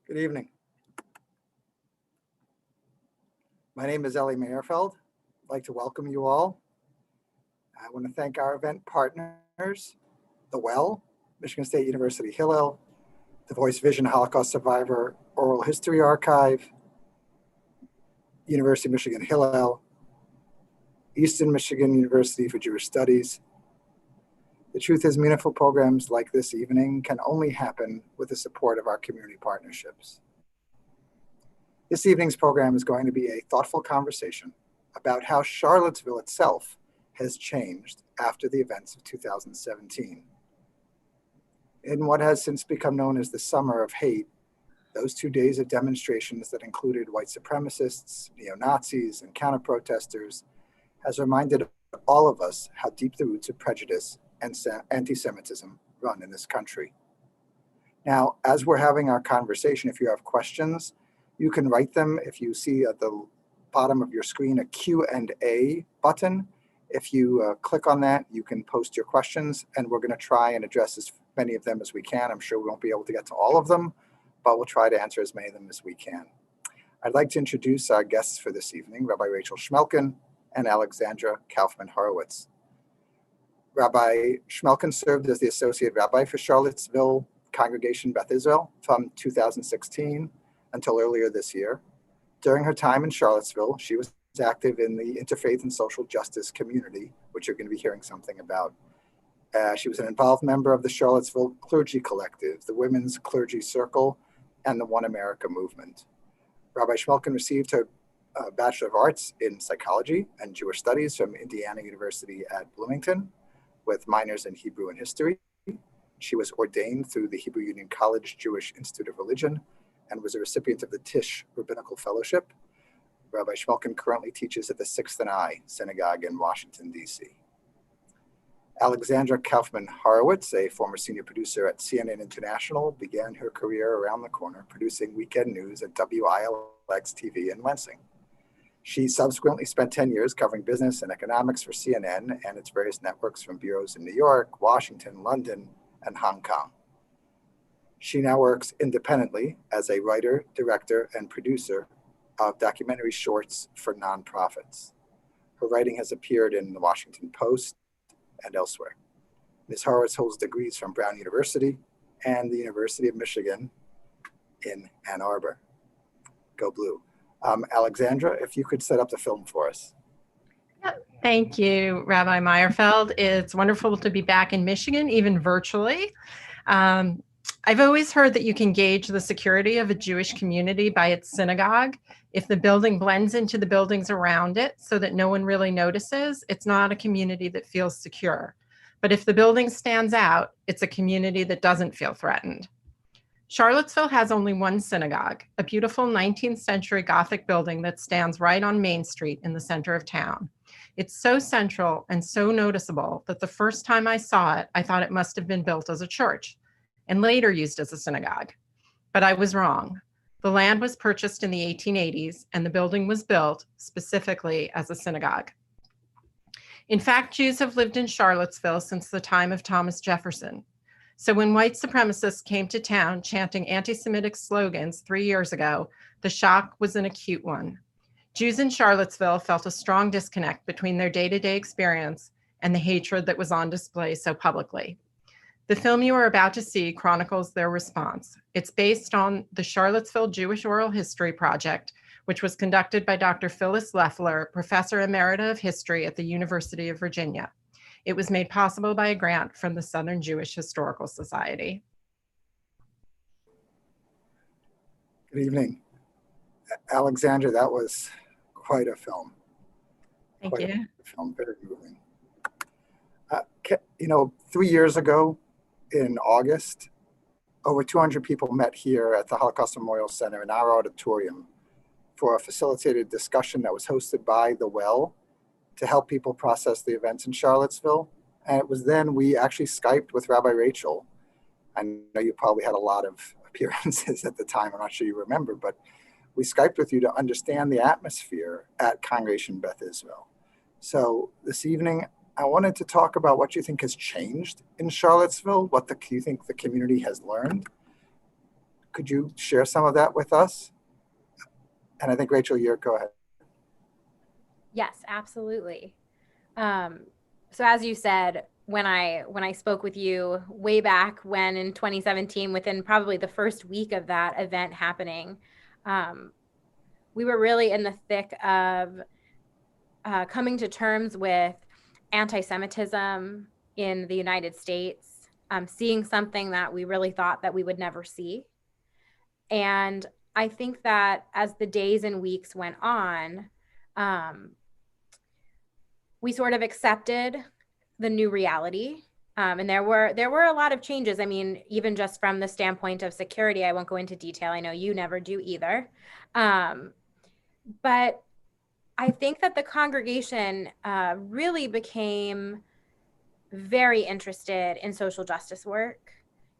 Good evening. My name is Ellie Meyerfeld. I'd like to welcome you all. I want to thank our event partners, The Well, Michigan State University Hillel, the Voice Vision Holocaust Survivor Oral History Archive, University of Michigan Hillel, Eastern Michigan University for Jewish Studies. The truth is, meaningful programs like this evening can only happen with the support of our community partnerships. This evening's program is going to be a thoughtful conversation about how Charlottesville itself has changed after the events of 2017. In what has since become known as the Summer of Hate, those 2 days of demonstrations that included white supremacists, neo-Nazis, and counter-protesters has reminded all of us how deep the roots of prejudice and anti-Semitism run in this country. Now, as we're having our conversation, if you have questions, you can write them. If you see at the bottom of your screen a Q&A button, if you click on that, you can post your questions, and we're going to try and address as many of them as we can. I'm sure we won't be able to get to all of them, but we'll try to answer as many of them as we can. I'd like to introduce our guests for this evening, Rabbi Rachel Schmelkin and Alexandra Kaufman-Horowitz. Rabbi Schmelkin served as the Associate Rabbi for Charlottesville Congregation Beth Israel from 2016 until earlier this year. During her time in Charlottesville, she was active in the interfaith and social justice community, which you're going to be hearing something about. She was an involved member of the Charlottesville Clergy Collective, the Women's Clergy Circle, and the One America movement. Rabbi Schmelkin received her Bachelor of Arts in Psychology and Jewish Studies from Indiana University at Bloomington, with minors in Hebrew and History. She was ordained through the Hebrew Union College Jewish Institute of Religion and was a recipient of the Tisch Rabbinical Fellowship. Rabbi Schmelkin currently teaches at the Sixth and I Synagogue in Washington, D.C. Alexandra Kaufman-Horowitz, a former senior producer at CNN International, began her career around the corner producing weekend news at WILX TV in Lansing. She subsequently spent 10 years covering business and economics for CNN and its various networks from bureaus in New York, Washington, London, and Hong Kong. She now works independently as a writer, director, and producer of documentary shorts for nonprofits. Her writing has appeared in the Washington Post and elsewhere. Ms. Horowitz holds degrees from Brown University and the University of Michigan in Ann Arbor. Go Blue. Alexandra, if you could set up the film for us. Thank you, Rabbi Meyerfeld. It's wonderful to be back in Michigan, even virtually. I've always heard that you can gauge the security of a Jewish community by its synagogue. If the building blends into the buildings around it so that no one really notices, it's not a community that feels secure. But if the building stands out, it's a community that doesn't feel threatened. Charlottesville has only one synagogue, a beautiful 19th century Gothic building that stands right on Main Street in the center of town. It's so central and so noticeable that the first time I saw it, I thought it must have been built as a church and later used as a synagogue. But I was wrong. The land was purchased in the 1880s and the building was built specifically as a synagogue. In fact, Jews have lived in Charlottesville since the time of Thomas Jefferson. So when white supremacists came to town chanting anti-Semitic slogans 3 years ago, the shock was an acute one. Jews in Charlottesville felt a strong disconnect between their day-to-day experience and the hatred that was on display so publicly. The film you are about to see chronicles their response. It's based on the Charlottesville Jewish Oral History Project, which was conducted by Dr. Phyllis Leffler, Professor Emerita of History at the University of Virginia. It was made possible by a grant from the Southern Jewish Historical Society. Good evening. Alexandra, that was quite a film. Thank you. Film, very moving. 3 years ago in August, over 200 people met here at the Holocaust Memorial Center in our auditorium for a facilitated discussion that was hosted by The Well to help people process the events in Charlottesville. And it was then we actually Skyped with Rabbi Rachel. I know you probably had a lot of appearances at the time. I'm not sure you remember, but we Skyped with you to understand the atmosphere at Congregation Beth Israel. So this evening, I wanted to talk about what you think has changed in Charlottesville, what you think the community has learned. Could you share some of that with us? And I think, Rachel, go ahead. Yes, absolutely. So as you said, when I spoke with you way back when in 2017, within probably the first week of that event happening, we were really in the thick of coming to terms with anti-Semitism in the United States, seeing something that we really thought that we would never see. And I think that as the days and weeks went on, we sort of accepted the new reality. And there were a lot of changes. I mean, even just from the standpoint of security, I won't go into detail. I know you never do either. But I think that the congregation really became very interested in social justice work,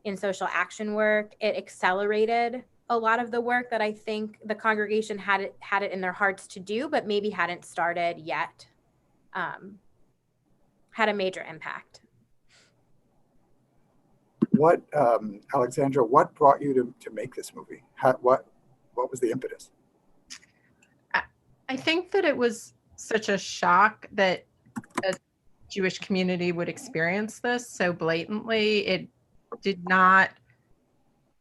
in social action work. It accelerated a lot of the work that I think the congregation had it in their hearts to do, but maybe hadn't started yet. Had a major impact. What, Alexandra, what brought you to make this movie? What was the impetus? I think that it was such a shock that a Jewish community would experience this so blatantly. It did not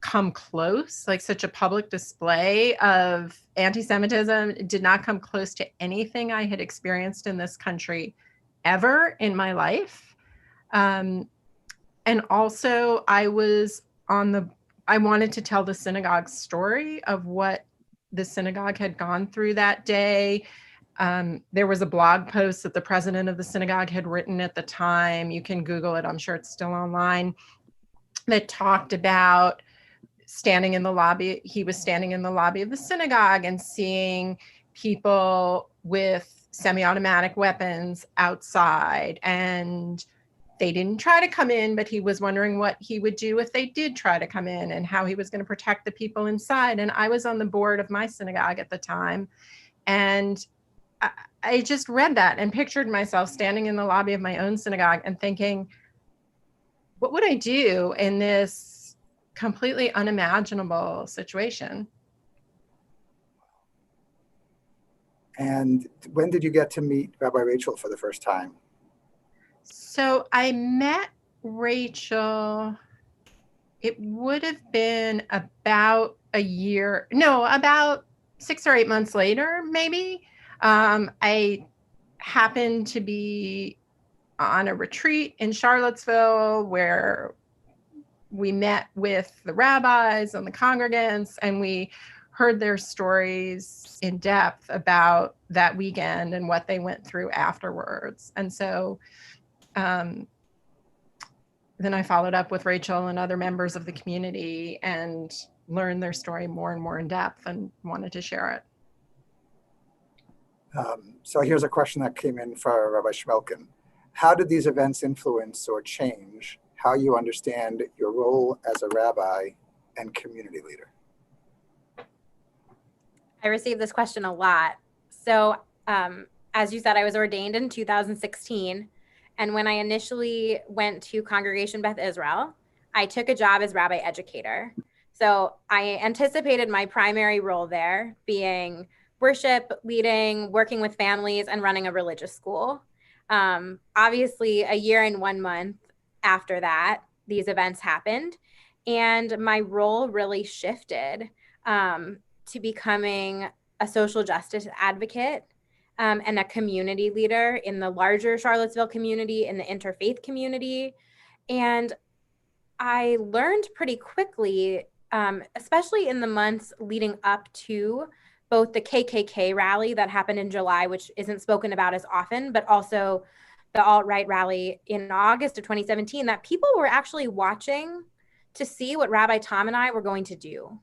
come close, like such a public display of anti-Semitism. It did not come close to anything I had experienced in this country ever in my life. And also I wanted to tell the synagogue story of what the synagogue had gone through that day. There was a blog post that the president of the synagogue had written at the time. You can Google it. I'm sure it's still online. That talked about standing in the lobby. He was standing in the lobby of the synagogue and seeing people with semi-automatic weapons outside, and they didn't try to come in, but he was wondering what he would do if they did try to come in and how he was going to protect the people inside. And I was on the board of my synagogue at the time. And I just read that and pictured myself standing in the lobby of my own synagogue and thinking, what would I do in this completely unimaginable situation? And when did you get to meet Rabbi Rachel for the first time? So I met Rachel, it would have been about about 6 or 8 months later, maybe. I happened to be on a retreat in Charlottesville where we met with the rabbis and the congregants, and we heard their stories in depth about that weekend and what they went through afterwards. And so then I followed up with Rachel and other members of the community and learned their story more and more in depth and wanted to share it. So here's a question that came in for Rabbi Schmelkin. How did these events influence or change how you understand your role as a rabbi and community leader? I received this question a lot. So as you said, I was ordained in 2016. And when I initially went to Congregation Beth Israel, I took a job as rabbi educator. So I anticipated my primary role there being worship, leading, working with families, and running a religious school. Obviously, a year and 1 month after that, these events happened. And my role really shifted to becoming a social justice advocate and a community leader in the larger Charlottesville community, in the interfaith community. And I learned pretty quickly, especially in the months leading up to both the KKK rally that happened in July, which isn't spoken about as often, but also the alt-right rally in August of 2017, that people were actually watching to see what Rabbi Tom and I were going to do.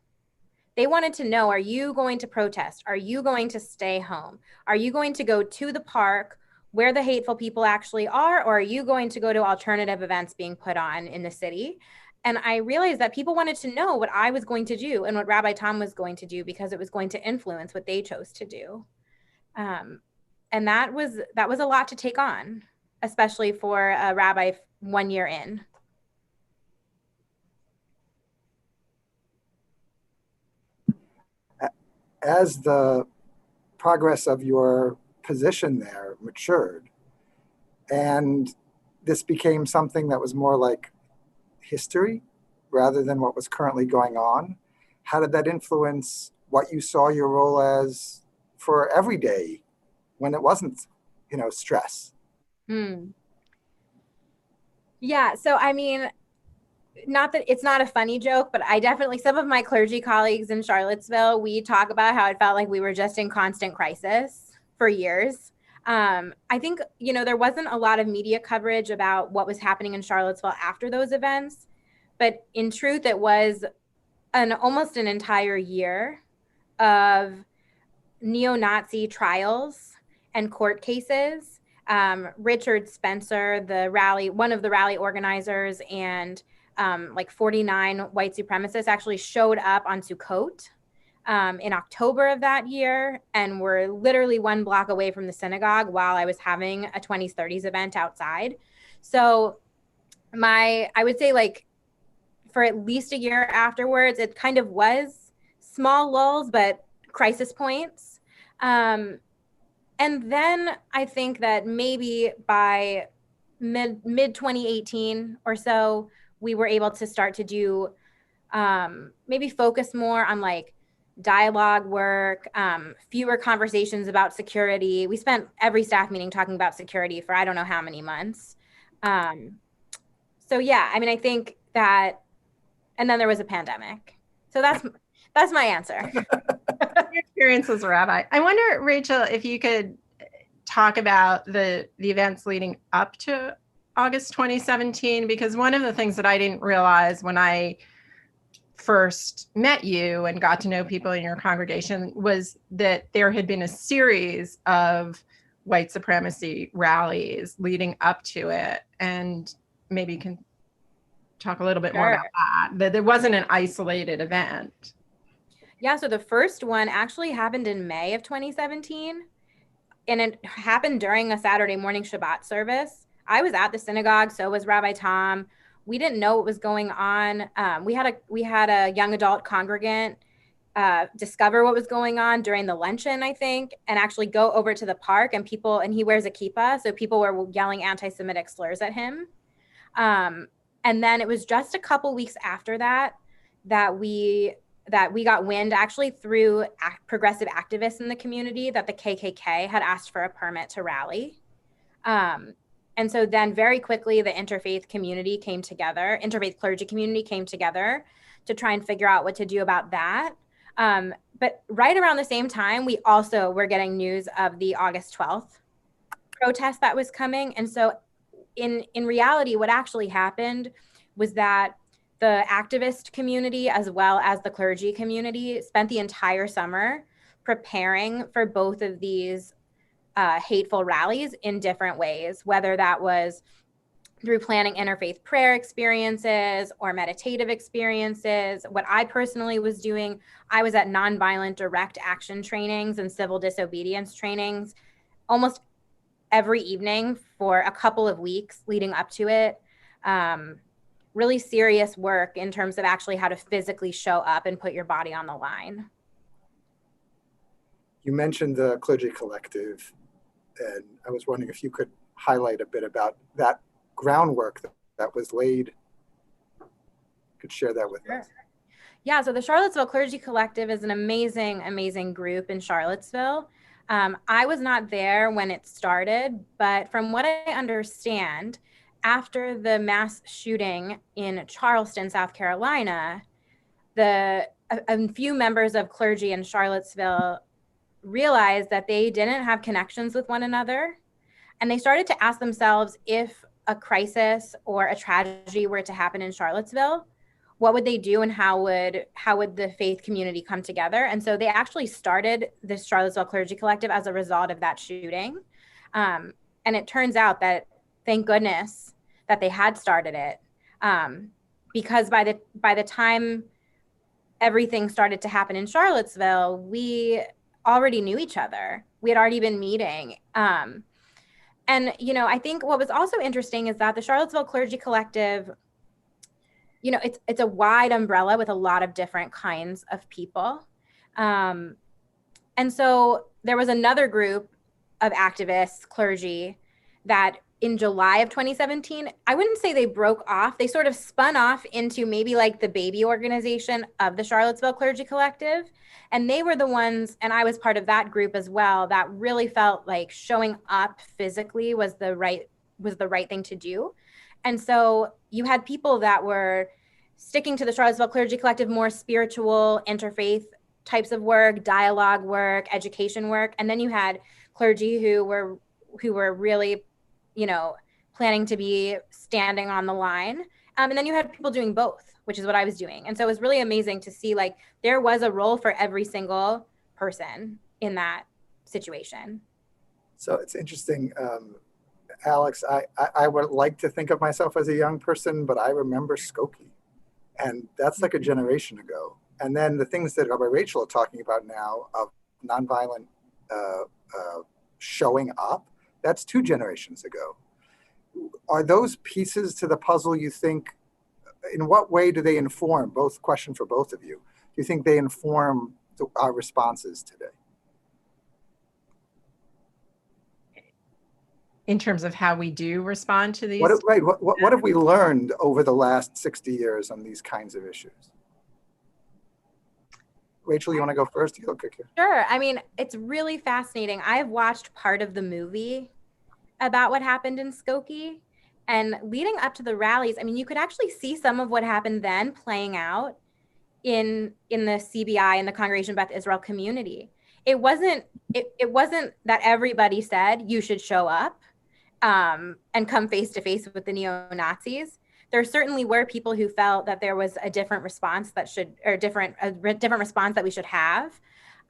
They wanted to know, are you going to protest? Are you going to stay home? Are you going to go to the park where the hateful people actually are? Or are you going to go to alternative events being put on in the city? And I realized that people wanted to know what I was going to do and what Rabbi Tom was going to do, because it was going to influence what they chose to do. And that was a lot to take on, especially for a rabbi 1 year in. as the progress of your position there matured, and this became something that was more like history rather than what was currently going on, how did that influence what you saw your role as for every day when it wasn't, stress? Yeah. So, I mean, not that it's not a funny joke, but I definitely, some of my clergy colleagues in Charlottesville, we talk about how it felt like we were just in constant crisis for years. I think, there wasn't a lot of media coverage about what was happening in Charlottesville after those events, but in truth, it was almost an entire year of neo-Nazi trials and court cases. Richard Spencer, one of the rally organizers, and like 49 white supremacists actually showed up on Sukkot in October of that year, and were literally one block away from the synagogue while I was having a 20s, 30s event outside. So I would say, like, for at least a year afterwards, it kind of was small lulls, but crisis points. And then I think that maybe by mid 2018 or so, we were able to start to do maybe focus more on like dialogue work, fewer conversations about security. We spent every staff meeting talking about security for I don't know how many months. So yeah, I mean, I think that, and then there was a pandemic. So that's my answer. Your experience as a rabbi. I wonder, Rachel, if you could talk about the events leading up to August 2017, because one of the things that I didn't realize when I first met you and got to know people in your congregation was that there had been a series of white supremacy rallies leading up to it. And maybe you can talk a little bit more about that there wasn't an isolated event. Yeah, so the first one actually happened in May of 2017, and it happened during a Saturday morning Shabbat service. I was at the synagogue, so was Rabbi Tom. We didn't know what was going on. We had a young adult congregant discover what was going on during the luncheon, I think, and actually go over to the park, and he wears a kippah, so people were yelling anti-Semitic slurs at him. And then it was just a couple weeks after that we got wind, actually through progressive activists in the community, that the KKK had asked for a permit to rally. And so then very quickly the interfaith clergy community came together to try and figure out what to do about that. But right around the same time, we also were getting news of the August 12th protest that was coming. And so in reality, what actually happened was that the activist community, as well as the clergy community, spent the entire summer preparing for both of these hateful rallies in different ways, whether that was through planning interfaith prayer experiences or meditative experiences. What I personally was doing, I was at nonviolent direct action trainings and civil disobedience trainings almost every evening for a couple of weeks leading up to it. Really serious work in terms of actually how to physically show up and put your body on the line. You mentioned the clergy collective, and I was wondering if you could highlight a bit about that groundwork that was laid. Could share that with us. Yeah, so the Charlottesville Clergy Collective is an amazing, amazing group in Charlottesville. I was not there when it started, but from what I understand, after the mass shooting in Charleston, South Carolina, a few members of clergy in Charlottesville realized that they didn't have connections with one another. And they started to ask themselves, if a crisis or a tragedy were to happen in Charlottesville, what would they do, and how would the faith community come together? And so they actually started this Charlottesville Clergy Collective as a result of that shooting. And it turns out that, thank goodness, that they had started it, because by the time everything started to happen in Charlottesville, we already knew each other. We had already been meeting. And, I think what was also interesting is that the Charlottesville Clergy Collective, it's a wide umbrella with a lot of different kinds of people. And so there was another group of activists, clergy, that in July of 2017, I wouldn't say they broke off. They sort of spun off into maybe like the baby organization of the Charlottesville Clergy Collective. And they were the ones, and I was part of that group as well, that really felt like showing up physically was the right thing to do. And so you had people that were sticking to the Charlottesville Clergy Collective, more spiritual, interfaith types of work, dialogue work, education work. And then you had clergy who were really, planning to be standing on the line. And then you had people doing both, which is what I was doing. And so it was really amazing to see like there was a role for every single person in that situation. So it's interesting. Alex, I would like to think of myself as a young person, but I remember Skokie. And that's like a generation ago. And then the things that Rachel are talking about now of nonviolent showing up, that's 2 generations ago. Are those pieces to the puzzle, you think, in what way do they inform, both question for both of you, do you think they inform our responses today? In terms of how we do respond to these? What have we learned over the last 60 years on these kinds of issues? Rachel, you want to go first? You look here. Sure. I mean, it's really fascinating. I've watched part of the movie about what happened in Skokie, and leading up to the rallies, I mean, you could actually see some of what happened then playing out in the CBI and the Congregation Beth Israel community. It wasn't that everybody said you should show up and come face to face with the neo-Nazis. There certainly were people who felt that there was a different response a different response that we should have.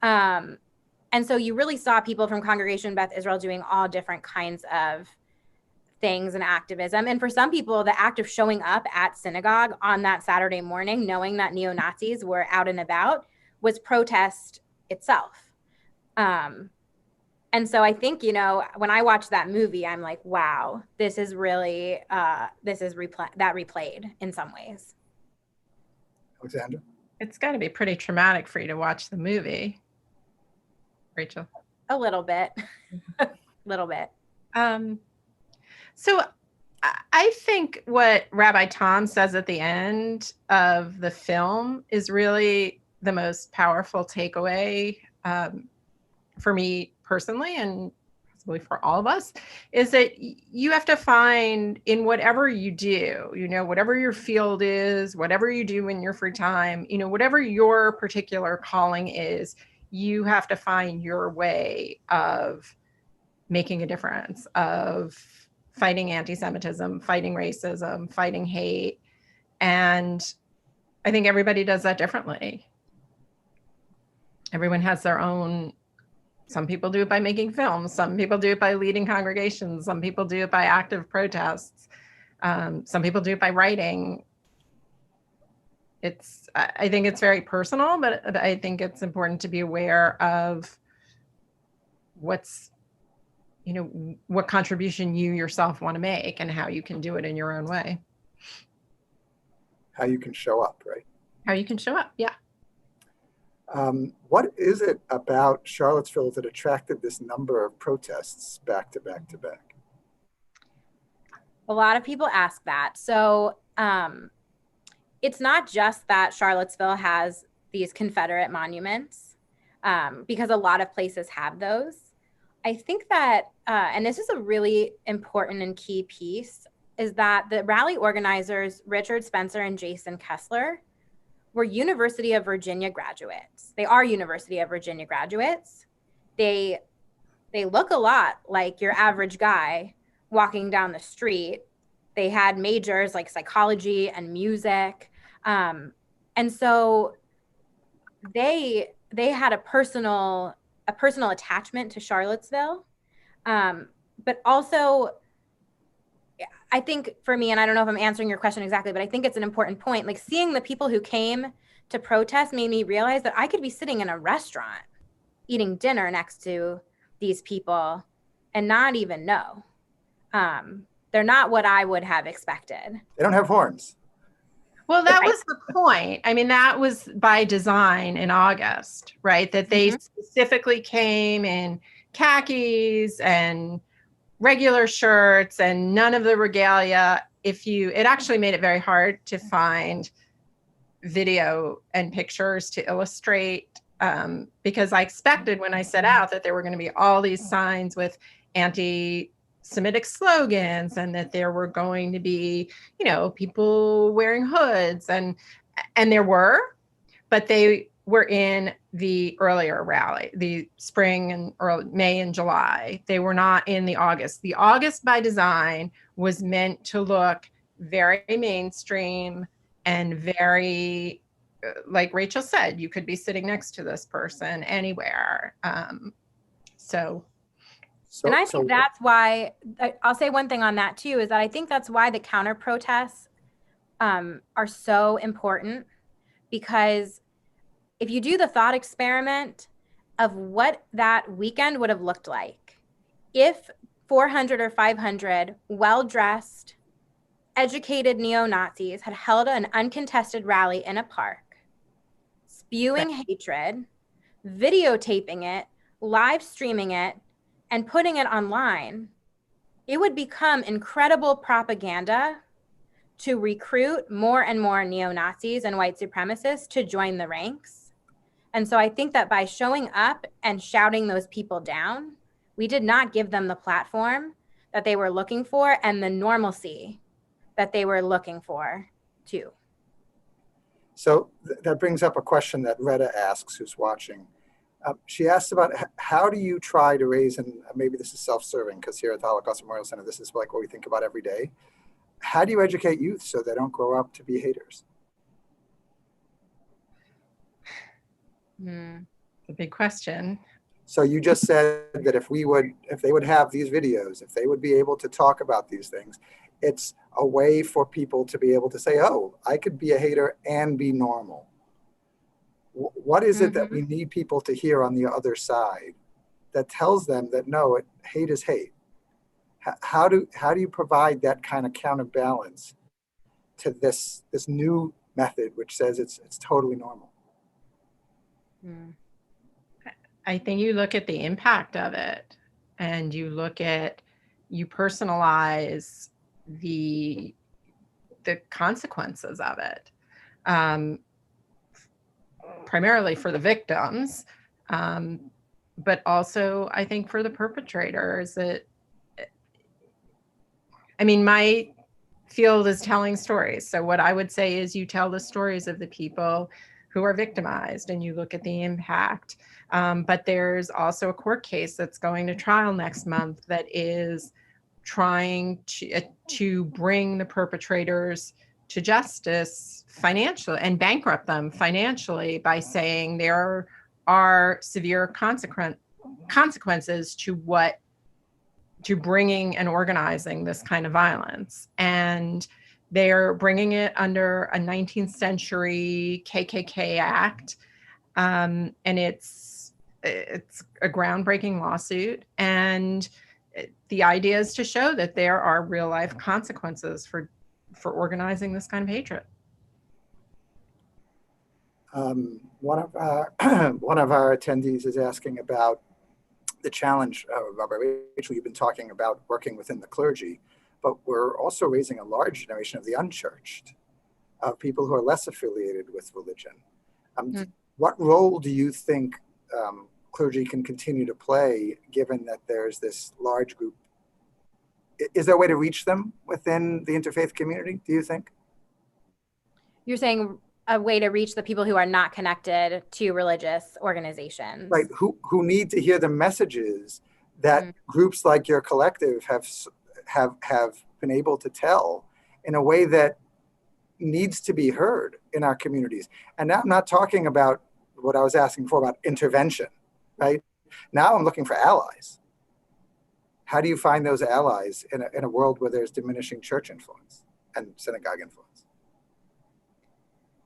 And so you really saw people from Congregation Beth Israel doing all different kinds of things and activism. And for some people, the act of showing up at synagogue on that Saturday morning, knowing that neo-Nazis were out and about, was protest itself. And so I think, when I watch that movie, I'm like, wow, this is really, replayed in some ways. Alexandra? It's got to be pretty traumatic for you to watch the movie, Rachel. A little bit, little bit. So I think what Rabbi Tom says at the end of the film is really the most powerful takeaway for me personally, and possibly for all of us, is that you have to find in whatever you do, whatever your field is, whatever you do in your free time, whatever your particular calling is, you have to find your way of making a difference, of fighting anti-Semitism, fighting racism, fighting hate. And I think everybody does that differently. Everyone has their own. Some people do it by making films. Some people do it by leading congregations. Some people do it by active protests. Some people do it by writing. I think it's very personal, but I think it's important to be aware of what contribution you yourself want to make and how you can do it in your own way. How you can show up, right? How you can show up, yeah. What is it about Charlottesville that attracted this number of protests back to back to back? A lot of people ask that. So it's not just that Charlottesville has these Confederate monuments, because a lot of places have those. I think that, and this is a really important and key piece, is that the rally organizers, Richard Spencer and Jason Kessler, were University of Virginia graduates. They are University of Virginia graduates. They look a lot like your average guy walking down the street. They had majors like psychology and music. And so they had a personal attachment to Charlottesville. But also, I think for me, and I don't know if I'm answering your question exactly, but I think it's an important point. Like, seeing the people who came to protest made me realize that I could be sitting in a restaurant eating dinner next to these people and not even know. They're not what I would have expected. They don't have horns. Well, that was the point. I mean, that was by design in August, right? That they specifically came in khakis and regular shirts and none of the regalia. It actually made it very hard to find video and pictures to illustrate, because I expected when I set out that there were going to be all these signs with anti-Semitic slogans, and that there were going to be, people wearing hoods, and there were, but they were in the earlier rally, the spring and early May and July. They were not in the August. The August by design was meant to look very mainstream and very, like Rachel said, you could be sitting next to this person anywhere. And I think that's why, I'll say one thing on that too, is that I think that's why the counter protests are so important, because if you do the thought experiment of what that weekend would have looked like, if 400 or 500 well-dressed, educated neo-Nazis had held an uncontested rally in a park, spewing hatred, videotaping it, live streaming it, and putting it online, it would become incredible propaganda to recruit more and more neo-Nazis and white supremacists to join the ranks. And so I think that by showing up and shouting those people down, we did not give them the platform that they were looking for and the normalcy that they were looking for too. So that brings up a question that Retta asks, who's watching. She asks about how do you try to raise, and maybe this is self-serving because here at the Holocaust Memorial Center, this is like what we think about every day. How do you educate youth so they don't grow up to be haters? It's a big question. So you just said that if they would have these videos, if they would be able to talk about these things, it's a way for people to be able to say, oh, I could be a hater and be normal. What is it that we need people to hear on the other side that tells them that no, hate is hate? How do you provide that kind of counterbalance to this new method, which says it's totally normal? I think you look at the impact of it, and you personalize the consequences of it, primarily for the victims, but also I think for the perpetrators. My field is telling stories. So what I would say is you tell the stories of the people who are victimized and you look at the impact. But there's also a court case that's going to trial next month that is trying to bring the perpetrators to justice financially and bankrupt them financially by saying there are severe consequences to bringing and organizing this kind of violence. And they're bringing it under a 19th century KKK act. And it's a groundbreaking lawsuit. And the idea is to show that there are real life consequences for organizing this kind of hatred. One of our attendees is asking about the challenge. Rachel, you've been talking about working within the clergy, but we're also raising a large generation of the unchurched, of people who are less affiliated with religion. What role do you think clergy can continue to play, given that there's this large group? Is there a way to reach them within the interfaith community, do you think? You're saying a way to reach the people who are not connected to religious organizations. Right, who need to hear the messages that groups like your collective have been able to tell in a way that needs to be heard in our communities. And now I'm not talking about what I was asking for about intervention, right? Now I'm looking for allies. How do you find those allies in a world where there's diminishing church influence and synagogue influence?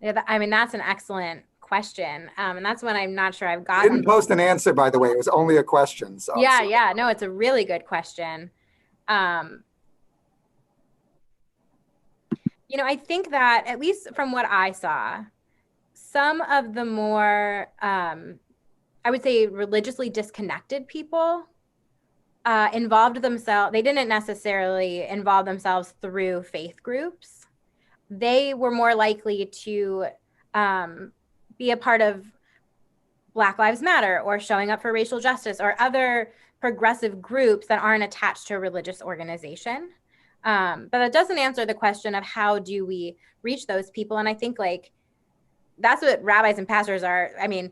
Yeah, that's an excellent question. And that's one I'm not sure I've gotten. I didn't post an answer, by the way. It was only a question. So yeah. No, it's a really good question. I think that, at least from what I saw, some of the more, I would say, religiously disconnected people involved themselves. They didn't necessarily involve themselves through faith groups. They were more likely to be a part of Black Lives Matter or showing up for racial justice or other progressive groups that aren't attached to a religious organization. But that doesn't answer the question of how do we reach those people. And I think like that's what rabbis and pastors are. I mean,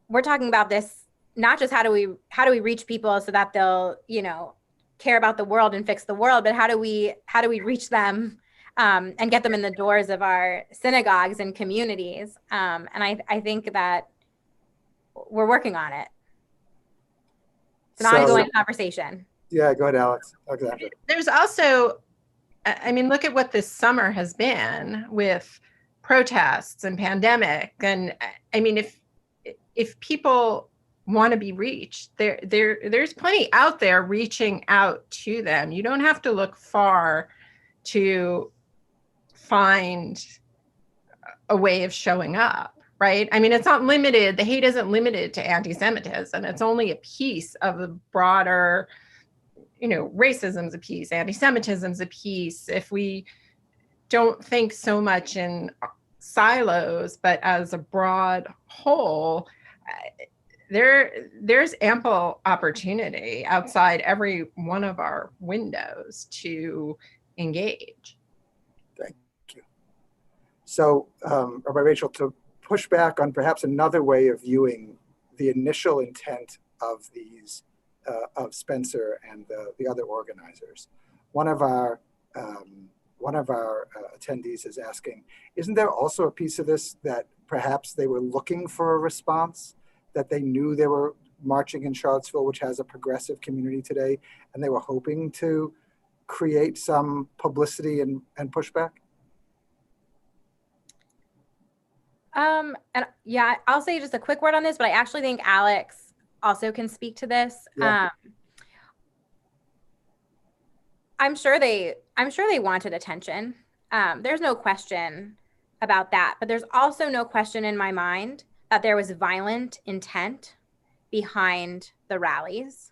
we're talking about this, not just how do we reach people so that they'll, care about the world and fix the world, but how do we reach them and get them in the doors of our synagogues and communities. And I think that we're working on it. It's an ongoing conversation. Yeah, go ahead, Alex. Exactly. There's also, I mean, look at what this summer has been with protests and pandemic. And I mean, if people want to be reached, there's plenty out there reaching out to them. You don't have to look far to find a way of showing up, right? I mean, it's not limited. The hate isn't limited to anti-Semitism. It's only a piece of the broader, racism's a piece, anti-Semitism's a piece. If we don't think so much in silos, but as a broad whole, there's ample opportunity outside every one of our windows to engage. Thank you. So, Rabbi Rachel, to push back on perhaps another way of viewing the initial intent of these, of Spencer and the other organizers, one of our attendees is asking, isn't there also a piece of this that perhaps they were looking for a response, that they knew they were marching in Charlottesville, which has a progressive community today, and they were hoping to create some publicity and pushback? And yeah, I'll say just a quick word on this, but I actually think Alex also can speak to this. Yeah. I'm sure they wanted attention. There's no question about that, but there's also no question in my mind that there was violent intent behind the rallies.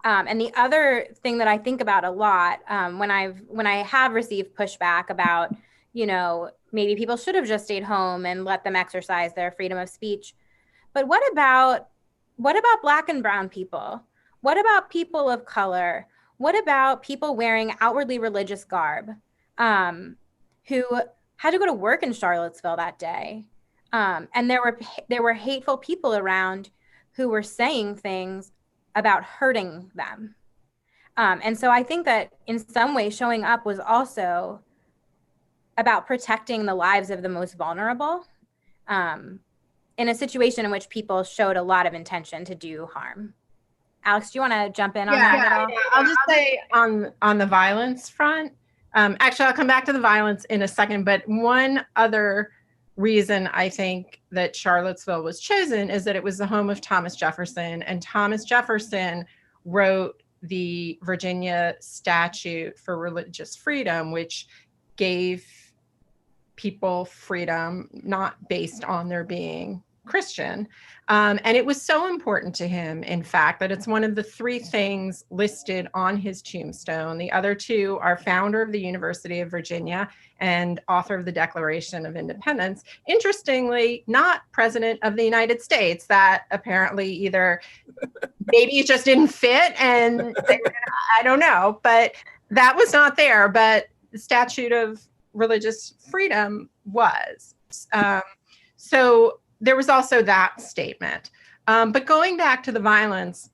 And the other thing that I think about a lot when I have received pushback about, maybe people should have just stayed home and let them exercise their freedom of speech. But what about Black and brown people? What about people of color? What about people wearing outwardly religious garb who had to go to work in Charlottesville that day? And there were hateful people around who were saying things about hurting them. And so I think that in some way showing up was also about protecting the lives of the most vulnerable in a situation in which people showed a lot of intention to do harm. Alex, do you want to jump in on that at all? Yeah. I'll just say on the violence front, actually, I'll come back to the violence in a second, but one other reason I think that Charlottesville was chosen is that it was the home of Thomas Jefferson, and Thomas Jefferson wrote the Virginia Statute for Religious Freedom, which gave people freedom not based on their being Christian. And it was so important to him, in fact, that it's one of the three things listed on his tombstone. The other two are founder of the University of Virginia and author of the Declaration of Independence. Interestingly, not president of the United States. That apparently either maybe it just didn't fit, and I don't know, but that was not there. But the Statute of Religious Freedom was. So there was also that statement. But going back to the violence,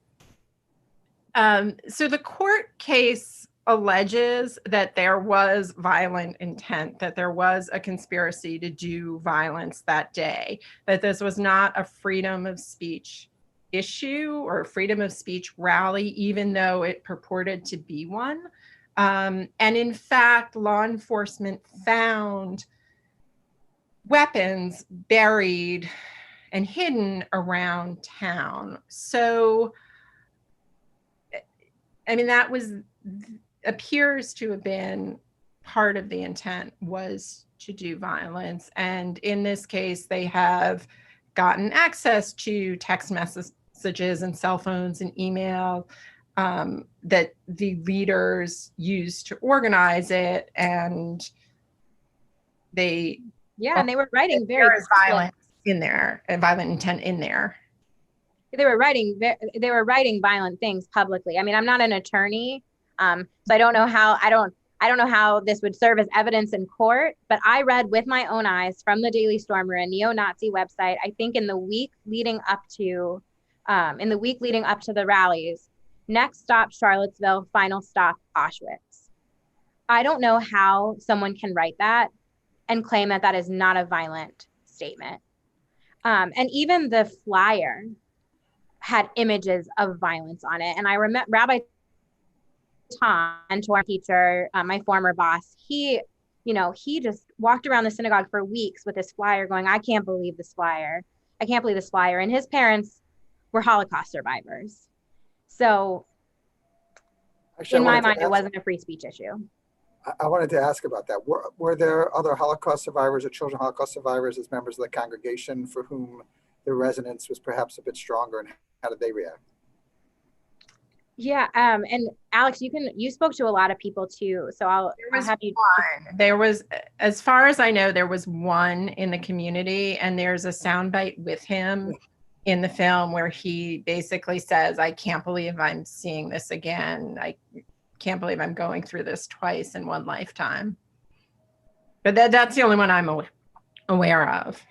so the court case alleges that there was violent intent, that there was a conspiracy to do violence that day, that this was not a freedom of speech issue or freedom of speech rally, even though it purported to be one. And in fact, law enforcement found weapons buried and hidden around town. So, I mean, that appears to have been part of the intent was to do violence. And in this case, they have gotten access to text messages and cell phones and email that the leaders used to organize it. And they and they were writing very violent in there, violent intent in there. They were writing violent things publicly. I mean, I'm not an attorney, so I don't know how this would serve as evidence in court, but I read with my own eyes from the Daily Stormer, a neo-Nazi website, I think in the week leading up to the rallies, next stop Charlottesville, final stop Auschwitz. I don't know how someone can write that and claim that that is not a violent statement. And even the flyer had images of violence on it. And I remember Rabbi Tom, mentor teacher, my former boss, he just walked around the synagogue for weeks with this flyer going, I can't believe this flyer. I can't believe this flyer. And his parents were Holocaust survivors. So in my mind, it wasn't a free speech issue. I wanted to ask about that. Were there other Holocaust survivors or children Holocaust survivors as members of the congregation for whom the resonance was perhaps a bit stronger, and how did they react? Yeah, and Alex, you spoke to a lot of people too, so I'll have you. There was, as far as I know, there was one in the community, and there's a soundbite with him in the film where he basically says, I can't believe I'm seeing this again. I can't believe I'm going through this twice in one lifetime. But that's the only one I'm aware of.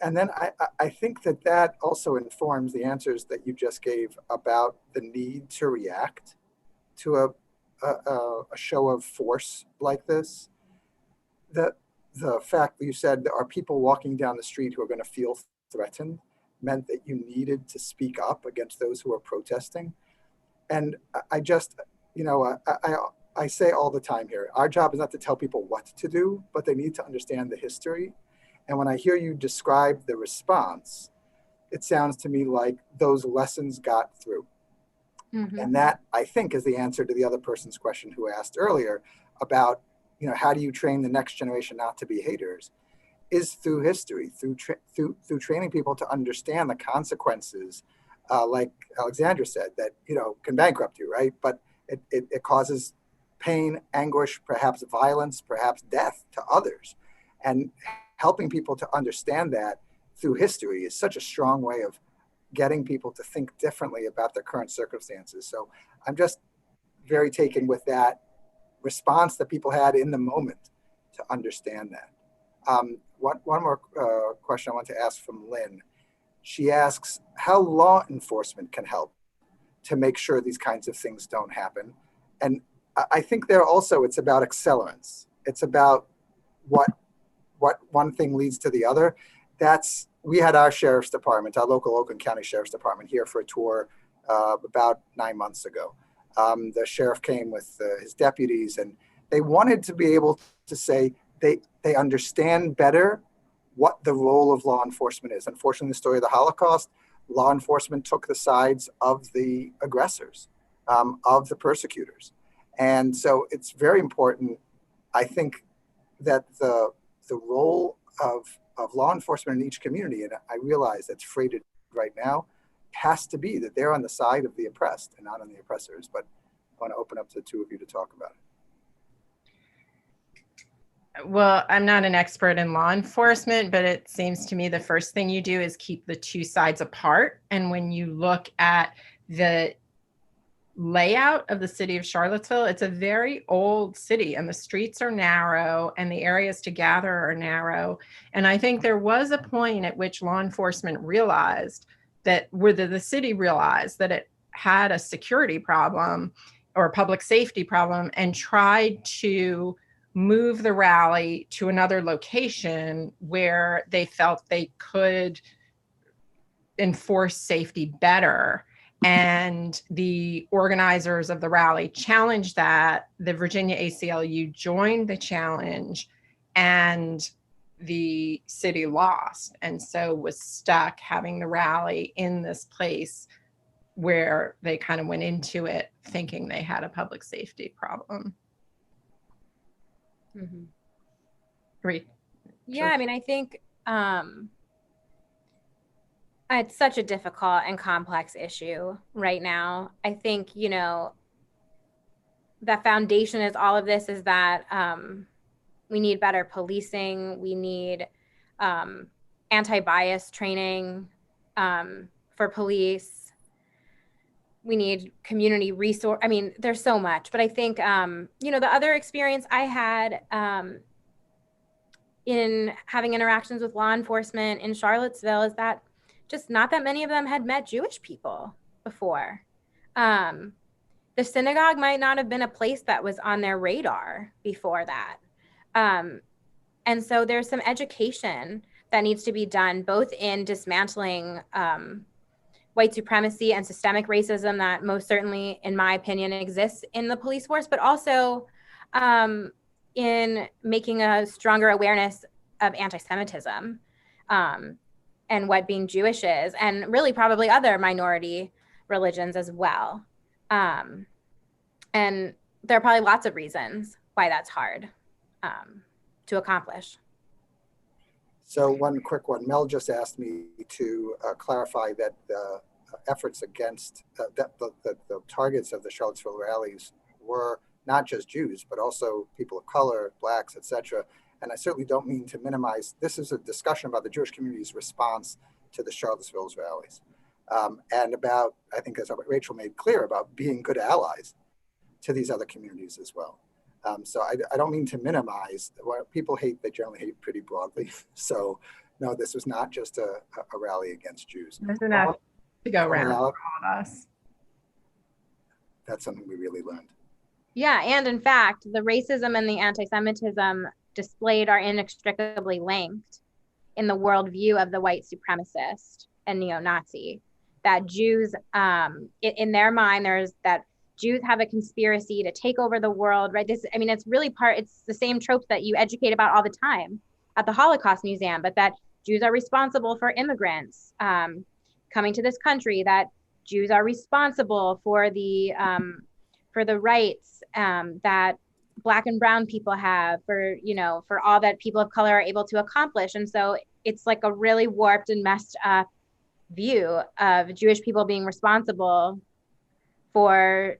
And then I think that also informs the answers that you just gave about the need to react to a show of force like this. The fact that you said there are people walking down the street who are going to feel threatened meant that you needed to speak up against those who are protesting. And I just, I say all the time here, our job is not to tell people what to do, but they need to understand the history. And when I hear you describe the response, it sounds to me like those lessons got through. Mm-hmm. And that, I think, is the answer to the other person's question who asked earlier about, how do you train the next generation not to be haters, is through history, through training people to understand the consequences, like Alexandra said, that, can bankrupt you, right? But it causes pain, anguish, perhaps violence, perhaps death to others. And helping people to understand that through history is such a strong way of getting people to think differently about their current circumstances. So I'm just very taken with that response that people had in the moment to understand that. One more question I want to ask from Lynn. She asks how law enforcement can help to make sure these kinds of things don't happen. And I think there also it's about accelerants. It's about what one thing leads to the other. We had our sheriff's department, our local Oakland County Sheriff's Department here for a tour about 9 months ago. The sheriff came with his deputies, and they wanted to be able to say they understand better what the role of law enforcement is. Unfortunately, the story of the Holocaust, law enforcement took the sides of the aggressors, of the persecutors. And so it's very important, I think, that the role of law enforcement in each community, and I realize that's freighted right now, has to be that they're on the side of the oppressed and not on the oppressors. But I want to open up to the two of you to talk about it. Well, I'm not an expert in law enforcement, but it seems to me the first thing you do is keep the two sides apart. And when you look at the layout of the city of Charlottesville, it's a very old city, and the streets are narrow and the areas to gather are narrow. And I think there was a point at which law enforcement realized that, whether the city realized that it had a security problem or a public safety problem, and tried to move the rally to another location where they felt they could enforce safety better. And the organizers of the rally challenged that. The Virginia ACLU joined the challenge, and the city lost, and so was stuck having the rally in this place where they kind of went into it thinking they had a public safety problem. Great. Yeah, I mean, I think it's such a difficult and complex issue right now. I think, you know, the foundation is all of this is that we need better policing. We need anti-bias training for police. We need community resource. I mean, there's so much, but I think, you know, the other experience I had in having interactions with law enforcement in Charlottesville is that just not that many of them had met Jewish people before. The synagogue might not have been a place that was on their radar before that. And so there's some education that needs to be done, both in dismantling white supremacy and systemic racism that most certainly, in my opinion, exists in the police force, but also in making a stronger awareness of anti-Semitism and what being Jewish is, and really probably other minority religions as well. And there are probably lots of reasons why that's hard to accomplish. So one quick one, Mel just asked me to clarify that the efforts against the targets of the Charlottesville rallies were not just Jews, but also people of color, blacks, etc. And I certainly don't mean to minimize, this is a discussion about the Jewish community's response to the Charlottesville's rallies. And about, I think as Rachel made clear, about being good allies to these other communities as well. So I don't mean to minimize. What people hate, they generally hate pretty broadly. So no, this was not just a rally against Jews. There's enough to go around for all of us. That's something we really learned. Yeah, and in fact, the racism and the anti-Semitism displayed are inextricably linked in the worldview of the white supremacist and neo-Nazi. That Jews, in their mind, there's that Jews have a conspiracy to take over the world, right? This, I mean, it's the same tropes that you educate about all the time at the Holocaust Museum, but that Jews are responsible for immigrants coming to this country, that Jews are responsible for the rights that Black and brown people have, for all that people of color are able to accomplish. And so it's like a really warped and messed up view of Jewish people being responsible for,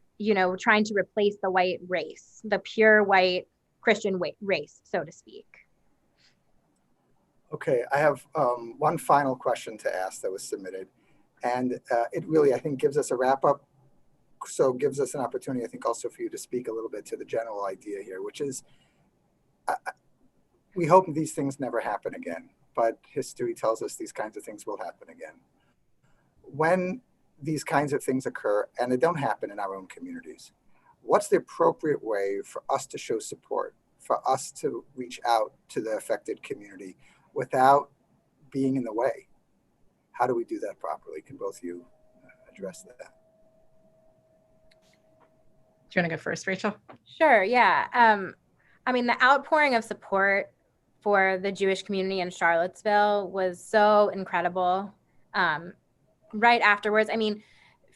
trying to replace the white race, the pure white Christian race, so to speak. Okay, I have one final question to ask that was submitted. And it really, I think, gives us a wrap up. So gives us an opportunity, I think, also for you to speak a little bit to the general idea here, which is, we hope these things never happen again, but history tells us these kinds of things will happen again. When these kinds of things occur, and they don't happen in our own communities, what's the appropriate way for us to show support, for us to reach out to the affected community without being in the way? How do we do that properly? Can both of you address that? Do you want to go first, Rachel? Sure, yeah. I mean, the outpouring of support for the Jewish community in Charlottesville was so incredible. Right afterwards, I mean,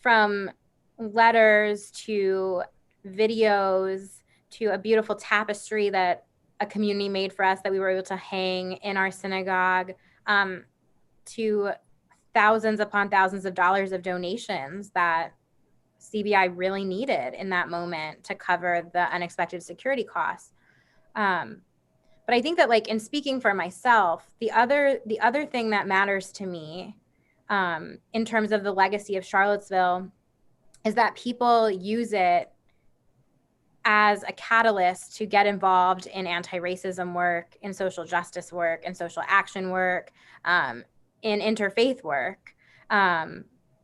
from letters to videos to a beautiful tapestry that a community made for us that we were able to hang in our synagogue, to thousands upon thousands of dollars of donations that CBI really needed in that moment to cover the unexpected security costs. But I think that, like, in speaking for myself, the other thing that matters to me in terms of the legacy of Charlottesville is that people use it as a catalyst to get involved in anti-racism work, in social justice work, in social action work, in interfaith work.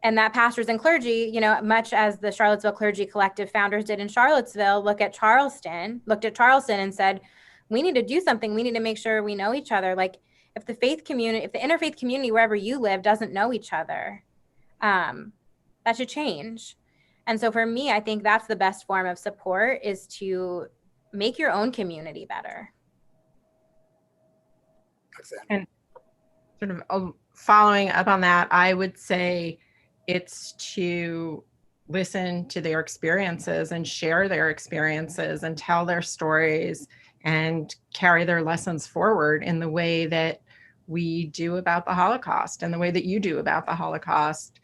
And that pastors and clergy, much as the Charlottesville Clergy Collective founders did in Charlottesville, looked at Charleston and said, we need to do something. We need to make sure we know each other. Like, if the interfaith community wherever you live doesn't know each other, that should change. And so for me, I think that's the best form of support, is to make your own community better. And sort of following up on that, I would say it's to listen to their experiences and share their experiences and tell their stories and carry their lessons forward in the way that we do about the Holocaust and the way that you do about the Holocaust.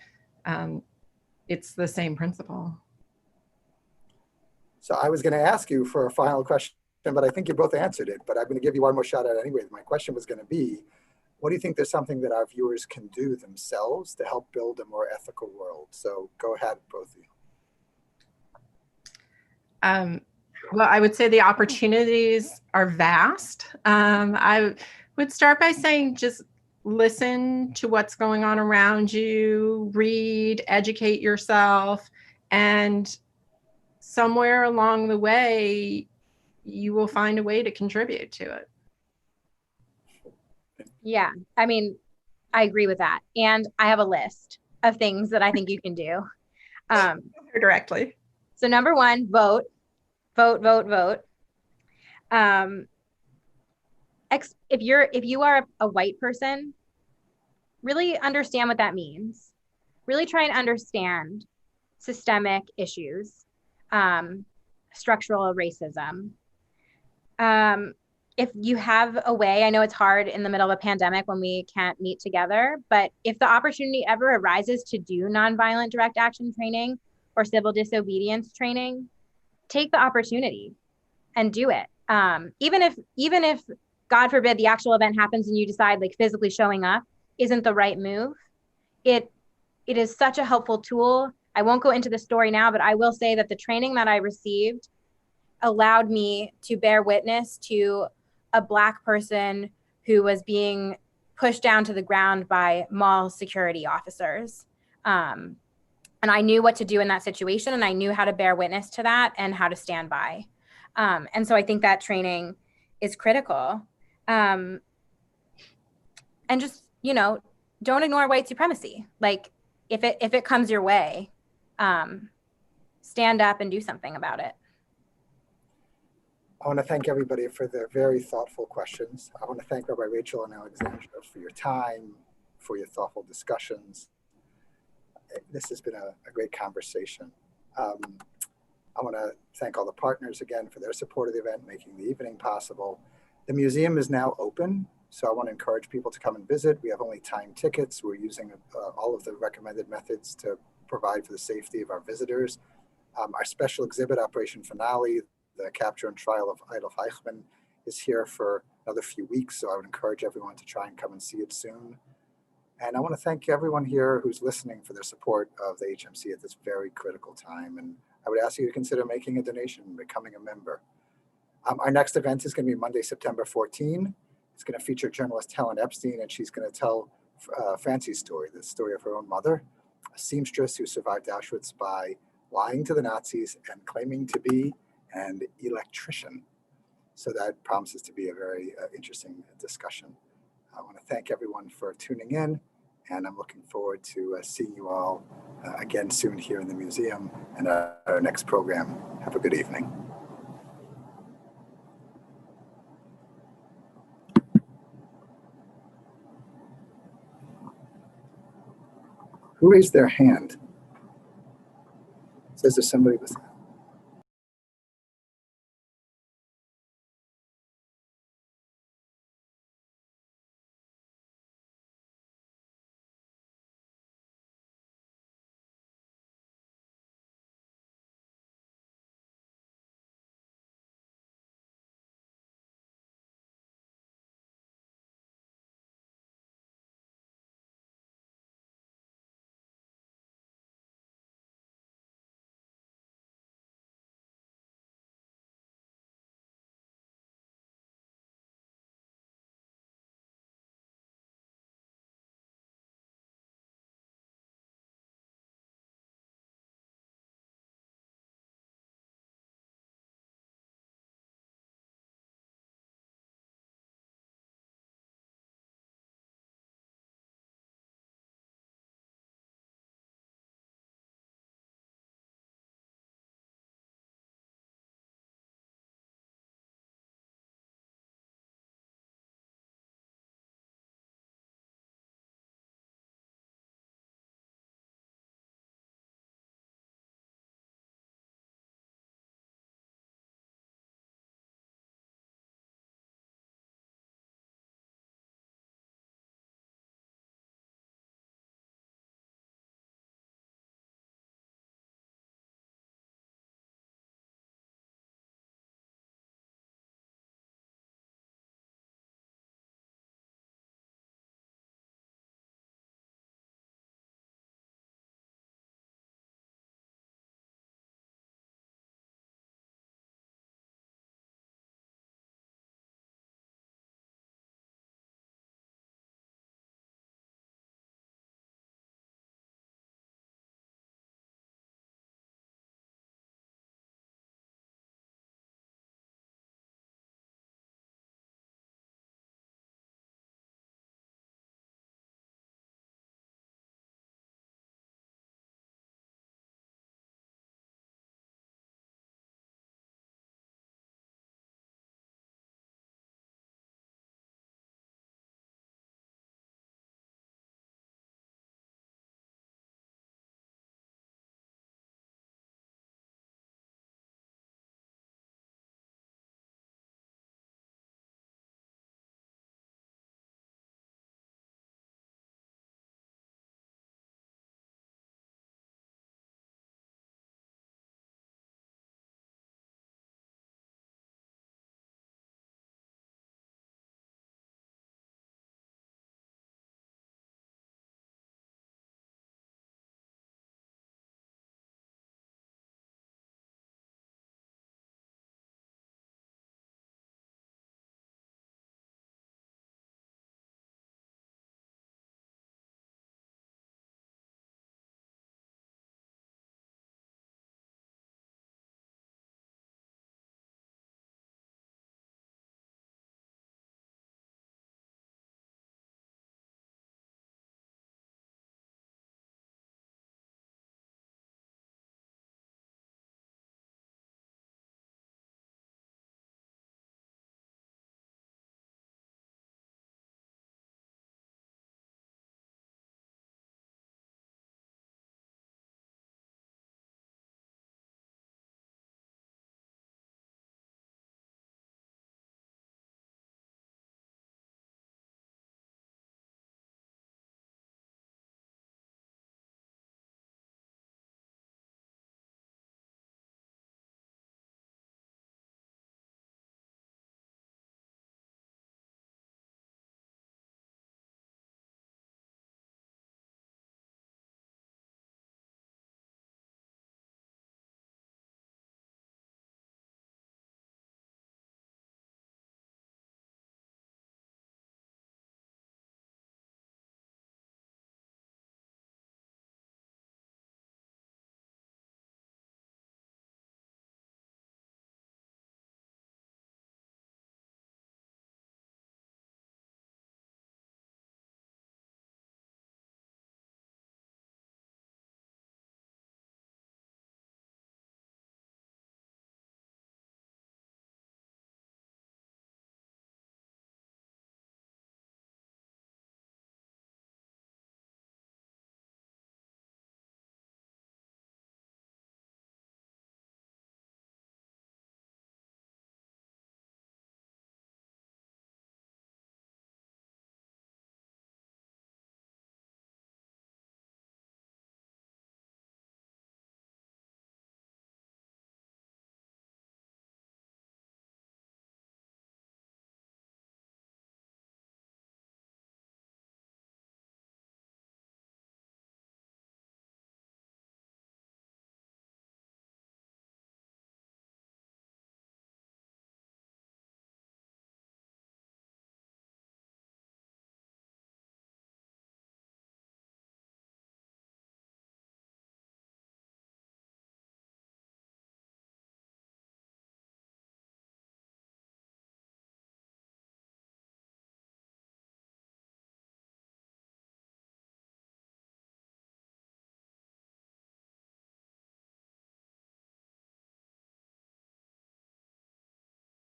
It's the same principle. So I was going to ask you for a final question, but I think you both answered it, but I'm going to give you one more shot at it anyway. My question was going to be, what do you think there's something that our viewers can do themselves to help build a more ethical world? So go ahead, both of you. Well, I would say the opportunities are vast. I would start by saying just listen to what's going on around you, read, educate yourself, and somewhere along the way, you will find a way to contribute to it. Yeah, I mean, I agree with that. And I have a list of things that I think you can do. Directly. So number one, vote. If you are a white person, really understand what that means. Really try and understand systemic issues, structural racism. If you have a way, I know it's hard in the middle of a pandemic when we can't meet together, but if the opportunity ever arises to do nonviolent direct action training or civil disobedience training, take the opportunity and do it. Even if God forbid the actual event happens and you decide like physically showing up isn't the right move, it is such a helpful tool. I won't go into the story now, but I will say that the training that I received allowed me to bear witness to a Black person who was being pushed down to the ground by mall security officers. And I knew what to do in that situation, and I knew how to bear witness to that and how to stand by. And so I think that training is critical. And just, don't ignore white supremacy. Like if it comes your way, stand up and do something about it. I want to thank everybody for their very thoughtful questions. I want to thank Rabbi Rachel and Alexandra for your time, for your thoughtful discussions. This has been a great conversation. I want to thank all the partners again for their support of the event, making the evening possible. The museum is now open, so I want to encourage people to come and visit. We have only timed tickets. We're using all of the recommended methods to provide for the safety of our visitors. Our special exhibit, Operation Finale, the capture and trial of Adolf Eichmann, is here for another few weeks, so I would encourage everyone to try and come and see it soon. And I want to thank everyone here who's listening for their support of the HMC at this very critical time. And I would ask you to consider making a donation and becoming a member. Our next event is going to be Monday, September 14. It's going to feature journalist Helen Epstein, and she's going to tell Francie's story, the story of her own mother, a seamstress who survived Auschwitz by lying to the Nazis and claiming to be an electrician. So that promises to be a very interesting discussion. I want to thank everyone for tuning in, and I'm looking forward to seeing you all again soon here in the museum and our next program. Have a good evening. Who raised their hand? It says there's somebody with